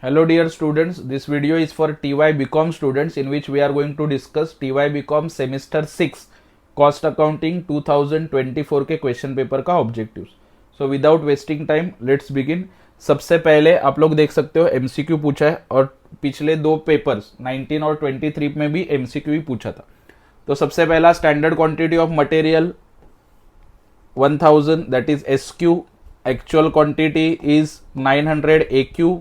Hello dear students, this video is for TY BCom students in which we are going to discuss TY BCom semester 6 cost accounting 2024 के question paper का objectives. So without wasting time let's begin. सबसे पहले आप लोग देख सकते हो MCQ पूछा है और पिछले दो पेपर्स 19 और 23 में भी एमसीक्यू ही पूछा था. तो सबसे पहला standard quantity of material 1000 that is SQ, actual quantity is 900 AQ,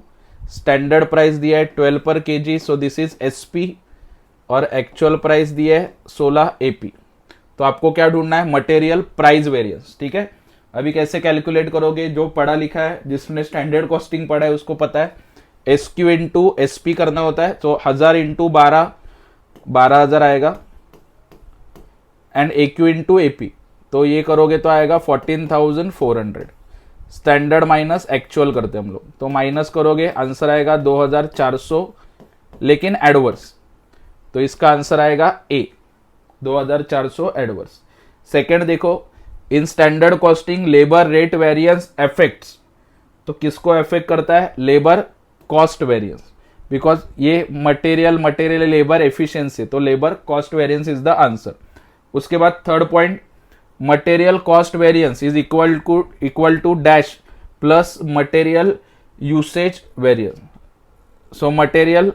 standard price दिया है 12 पर KG, so this is SP, और एक्चुअल प्राइस दिया है 16 AP. तो आपको क्या ढूंढना है? Material price variance. ठीक है, अभी कैसे कैलकुलेट करोगे? जो पढ़ा लिखा है, जिसने स्टैंडर्ड कॉस्टिंग पढ़ा है उसको पता है एसक्यू इंटू एसपी करना होता है. तो 1000 इंटू 12,000 आएगा, एंड AQ इंटू AP. तो ये करोगे तो आएगा 14,400. स्टैंडर्ड माइनस एक्चुअल करते हैं हम लोग, तो माइनस करोगे आंसर आएगा 2,400, लेकिन एडवर्स. तो इसका आंसर आएगा A, 2,400 एडवर्स. सेकेंड देखो, in standard costing labour rate variance affects. तो किसको अफेक्ट करता है? लेबर कॉस्ट वेरिएंस, बिकॉज ये मटेरियल लेबर एफिशिएंसी, तो labour cost variance is the answer. उसके बाद third point, material cost variance is equal to dash plus material usage variance. So material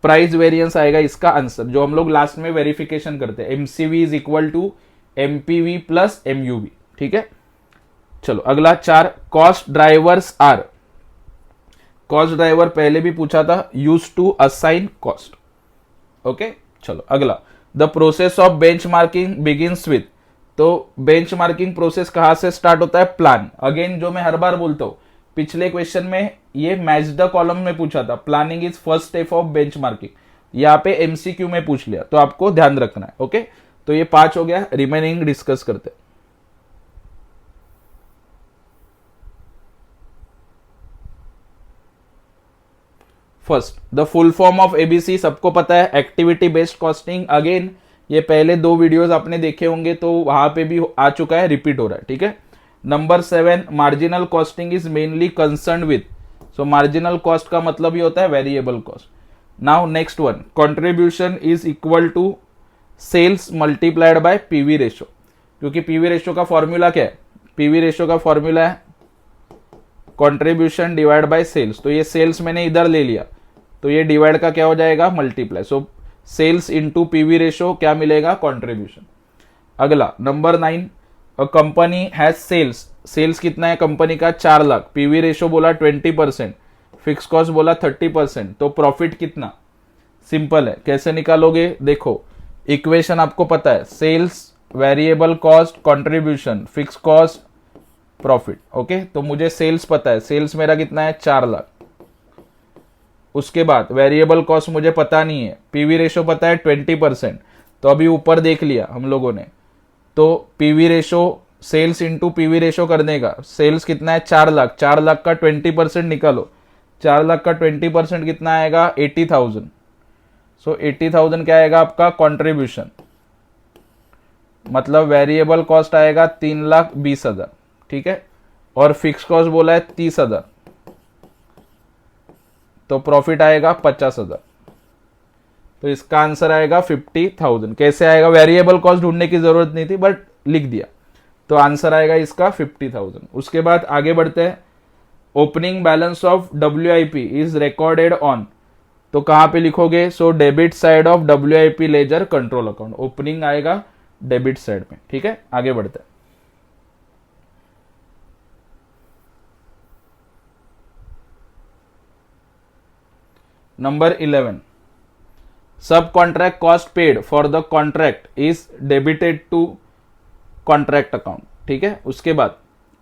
price variance आएगा इसका answer, जो हम लोग last में वेरिफिकेशन करते हैं. MCV is equal to MPV plus MUV. ठीक है, चलो अगला 4, cost drivers are. Cost driver पहले भी पूछा था, use to assign cost. Okay, चलो अगला, the process of benchmarking begins with. तो बेंचमार्किंग प्रोसेस कहां से स्टार्ट होता है? प्लान. अगेन जो मैं हर बार बोलता हूं, पिछले क्वेश्चन में ये मैच द कॉलम में पूछा था, planning is first step of benchmarking. यहाँ पे एमसीक्यू में पूछ लिया, तो आपको ध्यान रखना है. ओके, तो ये 5 हो गया, रिमेनिंग डिस्कस करते हैं. First, the full form of ABC सबको पता है, एक्टिविटी बेस्ड कॉस्टिंग. अगेन ये पहले 2 वीडियोस आपने देखे होंगे, तो वहां पे भी आ चुका है, रिपीट हो रहा है. ठीक है. Number 7, marginal costing is mainly concern with. So marginal cost का मतलब ही होता है variable cost. Now next one, contribution is equal to sales multiplied by PV ratio. क्योंकि पीवी रेशो का फॉर्मूला क्या है? पीवी रेशो का फॉर्मूला है कंट्रीब्यूशन डिवाइड बाय सेल्स. तो ये सेल्स मैंने इधर ले लिया, तो ये डिवाइड का क्या हो जाएगा? Multiply. So sales into PV ratio क्या मिलेगा? कंट्रीब्यूशन. अगला number 9, a company has sales. Sales कितना है कंपनी का? 4 लाख. पीवी रेशो बोला 20%, फिक्स कॉस्ट बोला 30%. तो प्रॉफिट कितना? सिंपल है, कैसे निकालोगे? देखो इक्वेशन आपको पता है, sales, variable cost, contribution, fix cost, profit. Okay, तो मुझे सेल्स पता है, सेल्स मेरा कितना है? 4 लाख. उसके बाद वेरिएबल कॉस्ट मुझे पता नहीं है, पीवी रेशो पता है 20%. तो अभी ऊपर देख लिया हम लोगों ने, तो PV ratio sales into PV ratio करने का, सेल्स कितना है? 4 लाख. 4 लाख का 20% निकालो. 4 लाख का 20% कितना आएगा? 80,000. सो 80,000 क्या आएगा आपका? कंट्रीब्यूशन. मतलब वेरिएबल कॉस्ट आएगा 3,20,000. ठीक है, और फिक्स कॉस्ट बोला है 30,000, तो प्रॉफिट आएगा 50,000. तो इसका आंसर आएगा 50,000. कैसे आएगा? वेरिएबल कॉस्ट ढूंढने की जरूरत नहीं थी, बट लिख दिया, तो आंसर आएगा इसका 50,000. उसके बाद आगे बढ़ते हैं. Opening balance of WIP is recorded on. तो कहां पे लिखोगे? So debit side of WIP ledger control account. Opening आएगा डेबिट साइड में. ठीक है, आगे बढ़ते हैं. Number 11, subcontract cost paid for the contract is debited to contract account. ठीक है, उसके बाद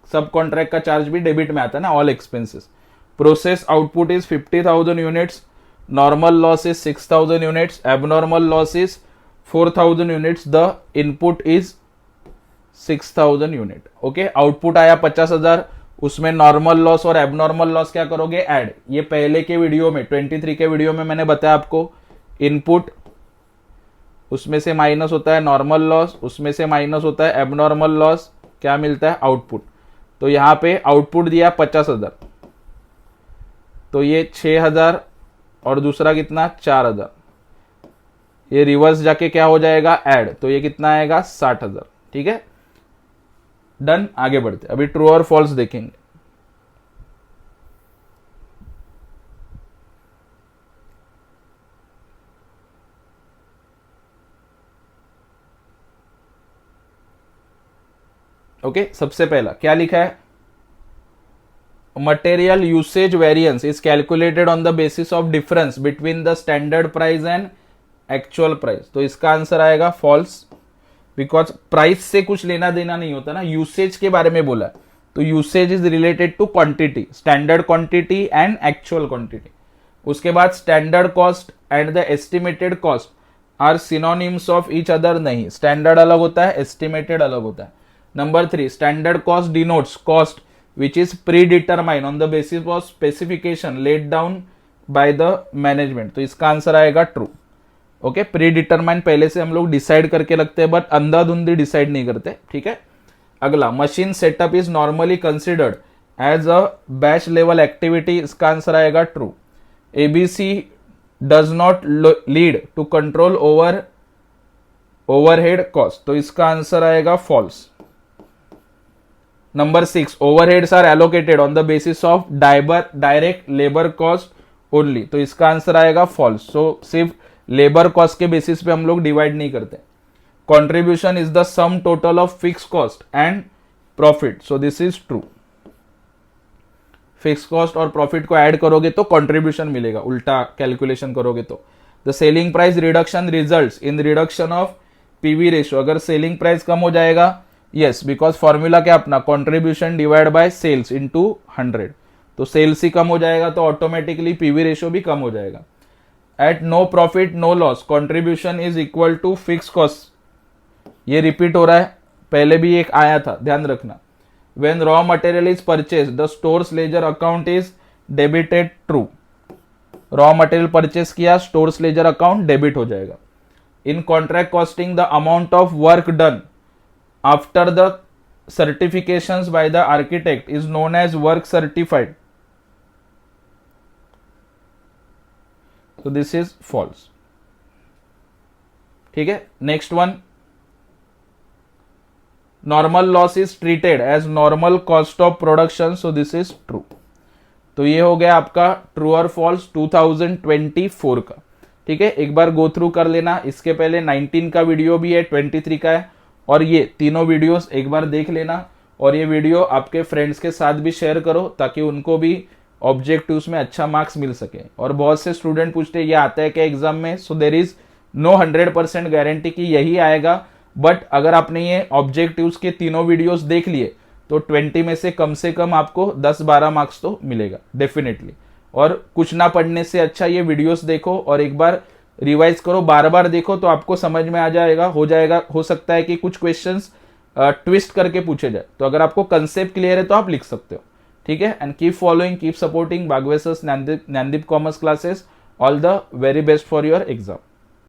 सब कॉन्ट्रैक्ट का चार्ज भी डेबिट में आता है ना, all expenses. Process output is 50,000 units, normal loss is 6,000 units, abnormal loss is 4,000 units, the input is 6,000 unit. Okay, output आया 50,000, उसमें नॉर्मल लॉस और एबनॉर्मल लॉस क्या करोगे? ऐड. ये पहले के वीडियो में 23 के वीडियो में मैंने बताया आपको, इनपुट, उसमें से माइनस होता है नॉर्मल लॉस, उसमें से माइनस होता है एबनॉर्मल लॉस, क्या मिलता है? आउटपुट. तो यहां पे आउटपुट दिया 50,000, तो ये 6,000 और दूसरा कितना 4,000, ये रिवर्स जाके क्या हो जाएगा ऐड, तो ये कितना आएगा 60,000। ठीक है, डन। आगे बढ़ते, अभी ट्रू और फॉल्स देखेंगे। ओके, सबसे पहला क्या लिखा है, material usage variance is calculated on the basis of difference between the standard price and actual price. तो इसका आंसर आएगा फॉल्स, बिकॉज प्राइस से कुछ लेना देना नहीं होता ना, यूसेज के बारे में बोला, तो usage is related to quantity, standard quantity and actual quantity. उसके बाद standard cost and the estimated cost are synonyms of each other नहीं, स्टैंडर्ड अलग होता है, एस्टिमेटेड अलग होता है। नंबर 3, standard cost denotes cost which is predetermined on the basis of specification laid down by the management। तो इसका आंसर आएगा ट्रू। ओके, प्रीडिटरमाइन पहले से हम लोग डिसाइड करके रखते हैं, बट अंधाधुंधी डिसाइड नहीं करते। ठीक है, अगला, machine setup is normally considered as a batch level activity. इसका आंसर आएगा true. ABC does not lead to control over overhead cost. तो इसका आंसर आएगा false. Number 6, overheads are allocated on the basis of direct labour cost only. तो इसका answer आएगा false. सो सिर्फ labour cost के बेसिस पे हम लोग डिवाइड नहीं करते। Contribution is the sum total of fix cost and profit. So this is true. Fix cost और प्रॉफिट को ऐड करोगे तो कॉन्ट्रीब्यूशन मिलेगा, उल्टा कैलकुलेशन करोगे तो। The selling price reduction results in reduction of PV ratio. अगर सेलिंग प्राइस कम हो जाएगा, यस, बिकॉज फॉर्मूला क्या अपना, contribution divide by sales into 100। तो सेल्स ही कम हो जाएगा तो ऑटोमेटिकली पीवी रेशियो भी कम हो जाएगा। At no profit no loss contribution is equal to fix cost. ये रिपीट हो रहा है, पहले भी एक आया था, ध्यान रखना। When raw material is purchase the stores ledger account is debited. True, raw material purchase किया, स्टोर्स लेजर अकाउंट डेबिट हो जाएगा। इन contract costing the amount of work done after the certifications by the architect is known as work certified। so this is false। ठीक है, next one, normal loss is treated as normal cost of production. So this is true. तो ये हो गया आपका true और false 2024 का। ठीक है, एक बार गो थ्रू कर लेना। इसके पहले 19 का वीडियो भी है, 23 का है, और ये तीनों वीडियोस एक बार देख लेना। और ये वीडियो आपके फ्रेंड्स के साथ भी शेयर करो ताकि उनको भी ऑब्जेक्टिव्स में अच्छा मार्क्स मिल सके। और बहुत से स्टूडेंट पूछते हैं ये आता है क्या एग्जाम में। सो देर इज नो 100% गारंटी कि यही आएगा, बट अगर आपने ये ऑब्जेक्टिव्स के तीनों वीडियोस देख लिए तो 20 में से कम आपको 10-12 मार्क्स तो मिलेगा डेफिनेटली। और कुछ ना पढ़ने से अच्छा ये वीडियोस देखो और एक बार रिवाइज करो, बार बार देखो तो आपको समझ में आ जाएगा। हो सकता है कि कुछ क्वेश्चंस ट्विस्ट करके पूछे जाए, तो अगर आपको कंसेप्ट क्लियर है तो आप लिख सकते हो। ठीक है, and keep following, keep supporting बागवेसर्स Gyandeep commerce classes. All the very best for your exam.